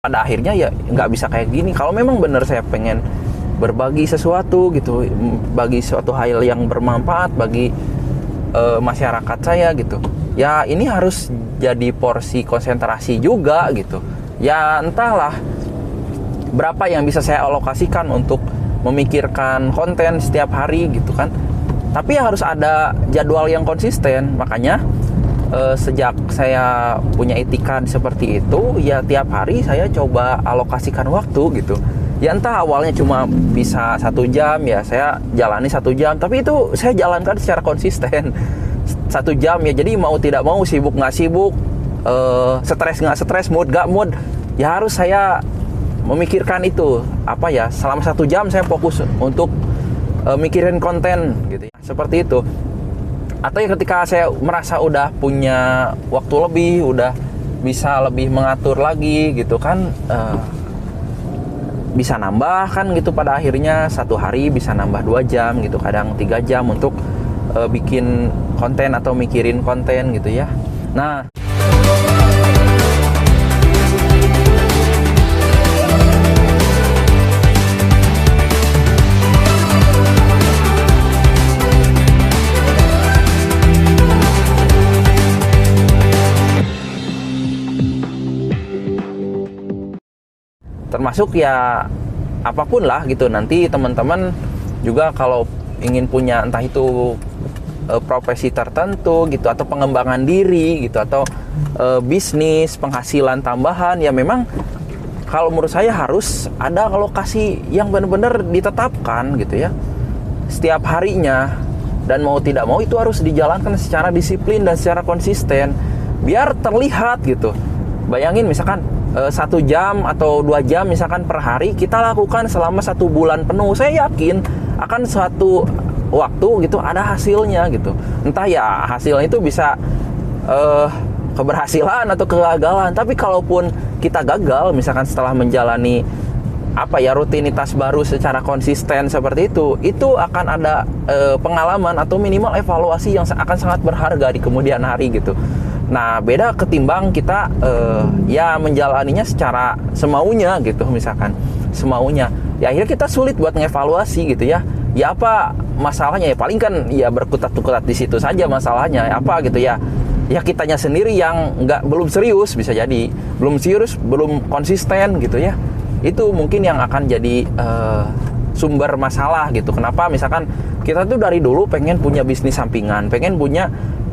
pada akhirnya ya nggak bisa kayak gini. Kalau memang bener saya pengen berbagi sesuatu gitu, bagi suatu hal yang bermanfaat bagi masyarakat saya gitu, ya ini harus jadi porsi konsentrasi juga gitu. Ya entahlah berapa yang bisa saya alokasikan untuk memikirkan konten setiap hari gitu kan. Tapi harus ada jadwal yang konsisten. Makanya sejak saya punya etikat seperti itu, ya tiap hari saya coba alokasikan waktu gitu. Ya entah awalnya cuma bisa 1 jam, ya saya jalani 1 jam, tapi itu saya jalankan secara konsisten 1 jam ya. Jadi mau tidak mau, sibuk nggak sibuk, stres nggak stres, mood nggak mood, ya harus saya memikirkan itu. Apa ya, selama 1 jam saya fokus untuk mikirin konten gitu ya, seperti itu. Atau ya ketika saya merasa udah punya waktu lebih, udah bisa lebih mengatur lagi gitu kan, bisa nambah kan gitu. Pada akhirnya 1 hari bisa nambah 2 jam gitu, kadang 3 jam untuk bikin konten atau mikirin konten gitu ya. Nah, termasuk ya apapun lah gitu. Nanti teman-teman juga kalau ingin punya entah itu profesi tertentu gitu, atau pengembangan diri gitu, atau bisnis, penghasilan tambahan, ya memang kalau menurut saya harus ada alokasi yang benar-benar ditetapkan gitu ya setiap harinya. Dan mau tidak mau itu harus dijalankan secara disiplin dan secara konsisten biar terlihat gitu. Bayangin misalkan 1 jam atau 2 jam misalkan per hari kita lakukan selama 1 bulan penuh, saya yakin akan suatu waktu gitu ada hasilnya gitu. Entah ya hasilnya itu bisa keberhasilan atau kegagalan. Tapi kalaupun kita gagal misalkan setelah menjalani rutinitas baru secara konsisten seperti itu akan ada pengalaman atau minimal evaluasi yang akan sangat berharga di kemudian hari gitu. Nah, beda ketimbang kita ya menjalaninya secara semaunya gitu, misalkan semaunya. Ya akhirnya kita sulit buat ngevaluasi gitu ya. Ya apa masalahnya, ya paling kan ya berkutat-kutat di situ saja masalahnya. Apa gitu ya. Ya kitanya sendiri yang belum serius, bisa jadi belum serius, belum konsisten gitu ya. Itu mungkin yang akan jadi sumber masalah gitu. Kenapa misalkan kita tuh dari dulu pengen punya bisnis sampingan, pengen punya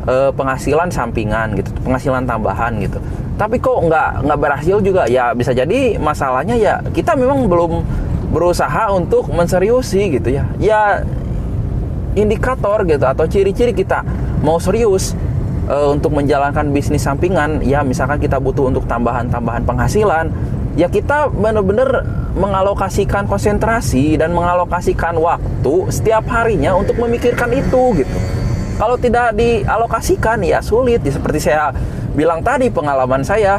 penghasilan sampingan gitu, penghasilan tambahan gitu. Tapi kok nggak berhasil juga, ya bisa jadi masalahnya ya kita memang belum berusaha untuk menseriusi gitu ya. Ya indikator gitu atau ciri-ciri kita mau serius untuk menjalankan bisnis sampingan, ya misalkan kita butuh untuk tambahan penghasilan, ya kita benar-benar mengalokasikan konsentrasi dan mengalokasikan waktu setiap harinya untuk memikirkan itu gitu. Kalau tidak dialokasikan ya sulit. Ya, seperti saya bilang tadi, pengalaman saya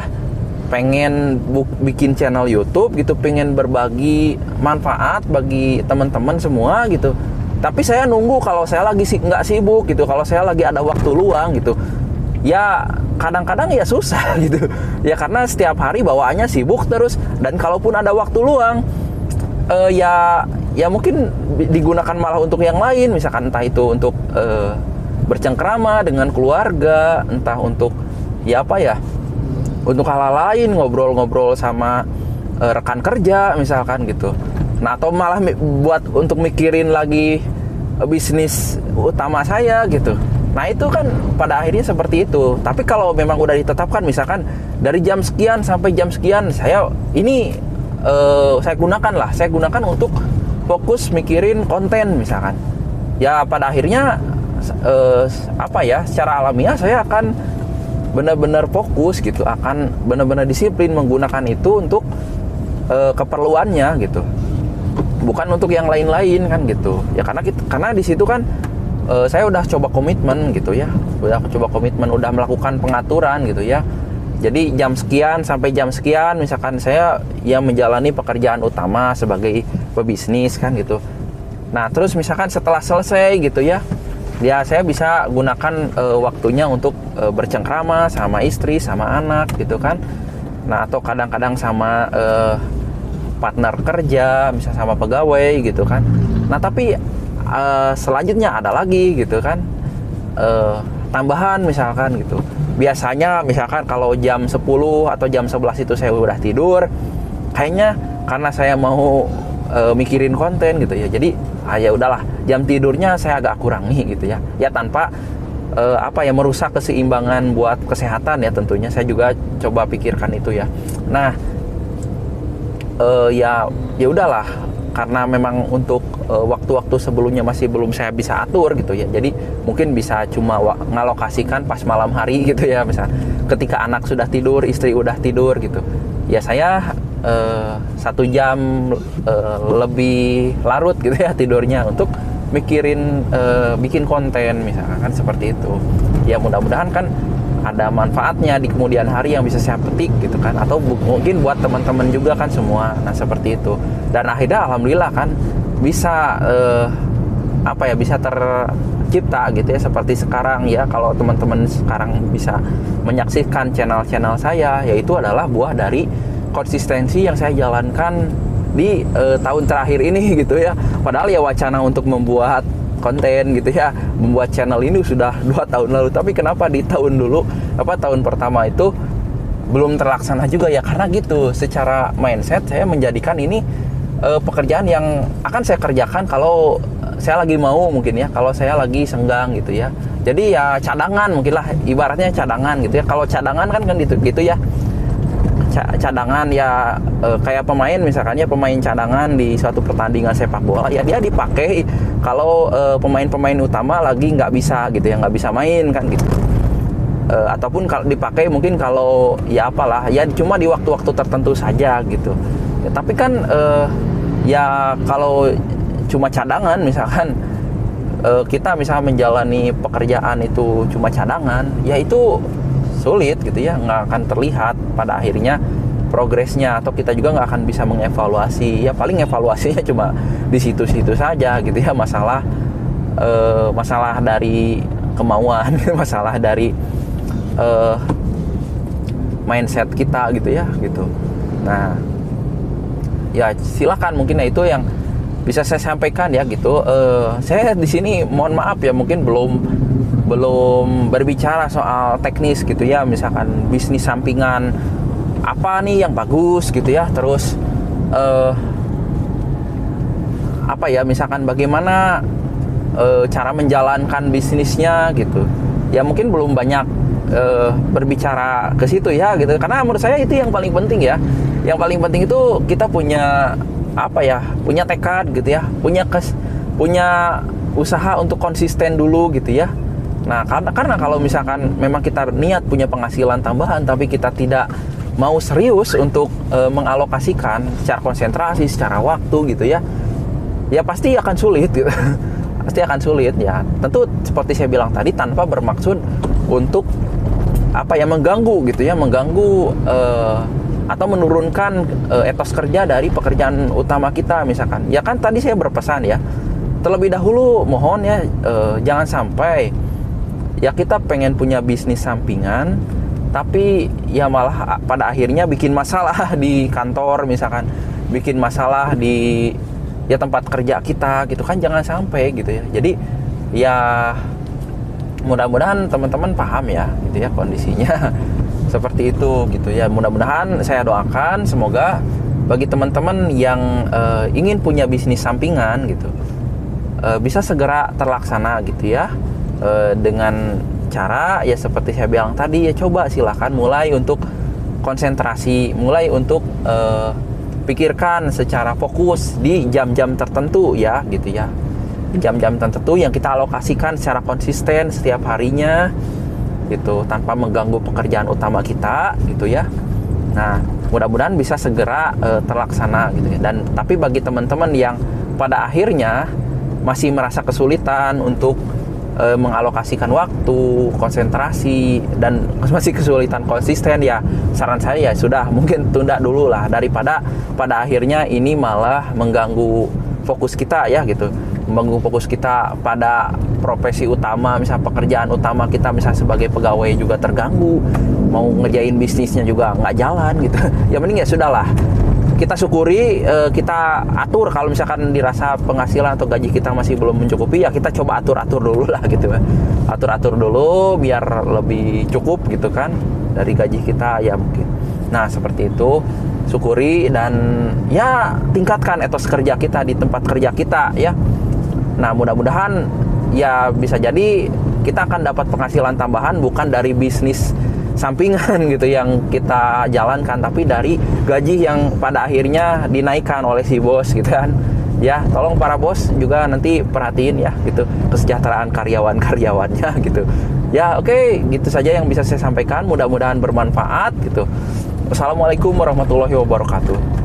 pengen bikin channel YouTube gitu, pengen berbagi manfaat bagi teman-teman semua gitu. Tapi saya nunggu kalau saya lagi nggak sibuk gitu, kalau saya lagi ada waktu luang gitu. Ya kadang-kadang ya susah gitu. Ya karena setiap hari bawaannya sibuk terus, dan kalaupun ada waktu luang ya mungkin digunakan malah untuk yang lain, misalkan entah itu untuk bercengkrama dengan keluarga, entah untuk untuk hal lain, ngobrol-ngobrol sama rekan kerja misalkan gitu. Nah, atau malah buat untuk mikirin lagi bisnis utama saya gitu. Nah, itu kan pada akhirnya seperti itu. Tapi kalau memang udah ditetapkan misalkan dari jam sekian sampai jam sekian saya gunakan untuk fokus mikirin konten misalkan. Ya pada akhirnya secara alamiah saya akan benar-benar fokus gitu, akan benar-benar disiplin menggunakan itu untuk keperluannya gitu, bukan untuk yang lain-lain kan gitu ya. Karena di situ kan saya udah coba komitmen gitu ya, udah melakukan pengaturan gitu ya. Jadi jam sekian sampai jam sekian misalkan saya ya menjalani pekerjaan utama sebagai pebisnis kan gitu. Nah terus misalkan setelah selesai gitu ya saya bisa gunakan waktunya untuk bercengkrama sama istri, sama anak gitu kan. Nah, atau kadang-kadang sama partner kerja, misalnya sama pegawai gitu kan. Nah, tapi selanjutnya ada lagi gitu kan, tambahan misalkan gitu. Biasanya misalkan kalau jam 10 atau jam 11 itu saya udah tidur, kayaknya karena saya mau mikirin konten gitu ya, jadi ya udahlah, jam tidurnya saya agak kurangi gitu ya, ya tanpa merusak keseimbangan buat kesehatan ya, tentunya saya juga coba pikirkan itu ya. Nah, ya udahlah, karena memang untuk waktu-waktu sebelumnya masih belum saya bisa atur gitu ya, jadi mungkin bisa cuma ngalokasikan pas malam hari gitu ya, misal ketika anak sudah tidur, istri udah tidur gitu ya, saya 1 jam lebih larut gitu ya tidurnya untuk mikirin bikin konten misalkan seperti itu ya. Mudah-mudahan kan ada manfaatnya di kemudian hari yang bisa saya petik gitu kan, atau mungkin buat teman-teman juga kan semua. Nah, seperti itu, dan akhirnya alhamdulillah kan bisa bisa tercipta gitu ya seperti sekarang ya. Kalau teman-teman sekarang bisa menyaksikan channel-channel saya, yaitu adalah buah dari konsistensi yang saya jalankan di tahun terakhir ini gitu ya. Padahal ya wacana untuk membuat konten gitu ya, membuat channel ini sudah 2 tahun lalu, tapi kenapa di tahun pertama itu belum terlaksana juga ya, karena gitu, secara mindset saya menjadikan ini pekerjaan yang akan saya kerjakan kalau saya lagi mau, mungkin ya, kalau saya lagi senggang gitu ya. Jadi ya cadangan, mungkin lah ibaratnya cadangan gitu ya. Kalau cadangan kan gitu ya, cadangan ya, kayak pemain misalkannya, pemain cadangan di suatu pertandingan sepak bola ya, dia dipakai kalau pemain-pemain utama lagi nggak bisa gitu ya, nggak bisa main kan gitu. Ataupun kalau dipakai mungkin kalau ya cuma di waktu-waktu tertentu saja gitu ya. Tapi kan ya kalau cuma cadangan misalkan, kita misalnya menjalani pekerjaan itu cuma cadangan ya, itu sulit gitu ya, nggak akan terlihat pada akhirnya progresnya, atau kita juga nggak akan bisa mengevaluasi ya. Paling evaluasinya cuma di situ-situ saja gitu ya, masalah dari kemauan masalah dari mindset kita gitu ya gitu. Nah ya silakan, mungkin itu yang bisa saya sampaikan ya gitu. Saya di sini mohon maaf ya, mungkin belum berbicara soal teknis gitu ya, misalkan bisnis sampingan apa nih yang bagus gitu ya, terus misalkan bagaimana cara menjalankan bisnisnya gitu ya, mungkin belum banyak berbicara ke situ ya gitu, karena menurut saya itu yang paling penting ya. Yang paling penting itu kita punya punya tekad gitu ya, punya usaha untuk konsisten dulu gitu ya. Nah, karena kalau misalkan memang kita niat punya penghasilan tambahan, tapi kita tidak mau serius untuk mengalokasikan secara konsentrasi, secara waktu gitu ya, ya pasti akan sulit gitu. Pasti akan sulit ya. Tentu seperti saya bilang tadi, tanpa bermaksud untuk mengganggu gitu ya, atau menurunkan etos kerja dari pekerjaan utama kita misalkan. Ya kan tadi saya berpesan ya, terlebih dahulu mohon ya, jangan sampai ya kita pengen punya bisnis sampingan, tapi ya malah pada akhirnya bikin masalah di kantor misalkan, bikin masalah di tempat kerja kita gitu kan, jangan sampai gitu ya. Jadi ya mudah-mudahan teman-teman paham ya gitu ya kondisinya seperti itu gitu ya. Mudah-mudahan saya doakan semoga bagi teman-teman yang ingin punya bisnis sampingan gitu bisa segera terlaksana gitu ya, dengan cara ya seperti saya bilang tadi ya, coba silakan mulai untuk konsentrasi, mulai untuk pikirkan secara fokus di jam-jam tertentu ya gitu ya, jam-jam tertentu yang kita alokasikan secara konsisten setiap harinya gitu, tanpa mengganggu pekerjaan utama kita gitu ya. Nah, mudah-mudahan bisa segera terlaksana gitu ya. Dan tapi bagi teman-teman yang pada akhirnya masih merasa kesulitan untuk mengalokasikan waktu, konsentrasi, dan masih kesulitan konsisten ya, saran saya ya sudah, mungkin tunda dulu lah, daripada pada akhirnya ini malah mengganggu fokus kita ya gitu, mengganggu fokus kita pada profesi utama, misal pekerjaan utama kita, misal sebagai pegawai juga terganggu mau ngerjain bisnisnya juga nggak jalan gitu. Ya mending ya sudahlah, kita syukuri, kita atur. Kalau misalkan dirasa penghasilan atau gaji kita masih belum mencukupi, ya kita coba atur-atur dulu lah gitu. Atur-atur dulu biar lebih cukup gitu kan dari gaji kita ya mungkin. Nah seperti itu, syukuri dan ya tingkatkan etos kerja kita di tempat kerja kita ya. Nah mudah-mudahan ya bisa jadi kita akan dapat penghasilan tambahan bukan dari bisnis sampingan gitu yang kita jalankan, tapi dari gaji yang pada akhirnya dinaikkan oleh si bos gitu kan. Ya, tolong para bos juga nanti perhatiin ya gitu kesejahteraan karyawan-karyawannya gitu. Ya, oke, gitu saja yang bisa saya sampaikan. Mudah-mudahan bermanfaat gitu. Wassalamualaikum warahmatullahi wabarakatuh.